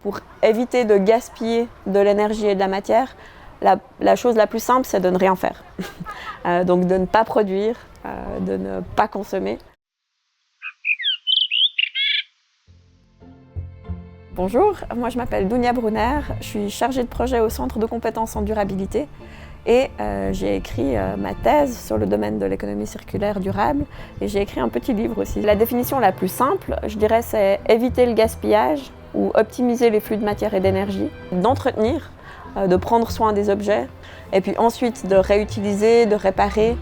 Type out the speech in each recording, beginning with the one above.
pour éviter de gaspiller de l'énergie et de la matière, la chose la plus simple, c'est de ne rien faire. Donc de ne pas produire, de ne pas consommer. Bonjour, moi je m'appelle Dounia Brunner, je suis chargée de projet au Centre de compétences en durabilité et j'ai écrit ma thèse sur le domaine de l'économie circulaire durable et j'ai écrit un petit livre aussi. La définition la plus simple, je dirais, c'est éviter le gaspillage ou optimiser les flux de matière et d'énergie, d'entretenir, de prendre soin des objets et puis ensuite de réutiliser, de réparer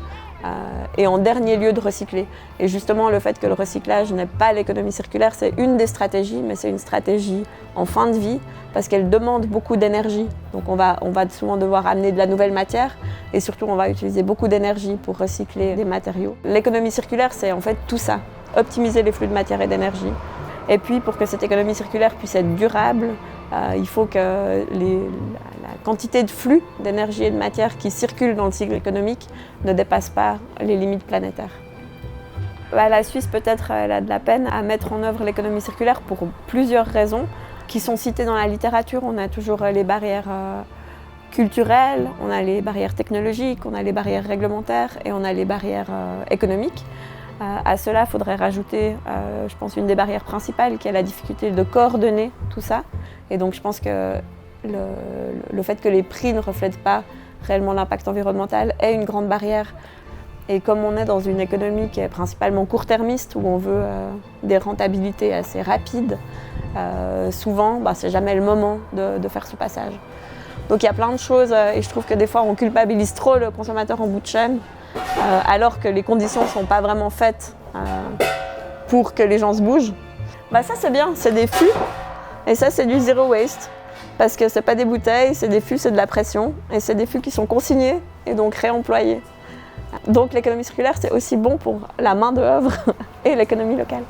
et en dernier lieu de recycler. Et justement le fait que le recyclage n'est pas l'économie circulaire, c'est une des stratégies, mais c'est une stratégie en fin de vie parce qu'elle demande beaucoup d'énergie. Donc on va souvent devoir amener de la nouvelle matière et surtout on va utiliser beaucoup d'énergie pour recycler des matériaux. L'économie circulaire, c'est en fait tout ça, optimiser les flux de matière et d'énergie. Et puis pour que cette économie circulaire puisse être durable, il faut que la quantité de flux d'énergie et de matière qui circulent dans le cycle économique ne dépasse pas les limites planétaires. La Suisse, peut-être, elle a de la peine à mettre en œuvre l'économie circulaire pour plusieurs raisons qui sont citées dans la littérature. On a toujours les barrières culturelles, on a les barrières technologiques, on a les barrières réglementaires et on a les barrières économiques. À cela, il faudrait rajouter, je pense, une des barrières principales qui est la difficulté de coordonner tout ça. Et donc je pense que le fait que les prix ne reflètent pas réellement l'impact environnemental est une grande barrière. Et comme on est dans une économie qui est principalement court-termiste, où on veut des rentabilités assez rapides, souvent, c'est jamais le moment de faire ce passage. Donc il y a plein de choses et je trouve que des fois on culpabilise trop le consommateur en bout de chaîne, alors que les conditions ne sont pas vraiment faites pour que les gens se bougent. Ça c'est bien, c'est des fûts et ça c'est du zero waste. Parce que ce n'est pas des bouteilles, c'est des fûts, c'est de la pression. Et c'est des fûts qui sont consignés et donc réemployés. Donc l'économie circulaire, c'est aussi bon pour la main-d'œuvre et l'économie locale.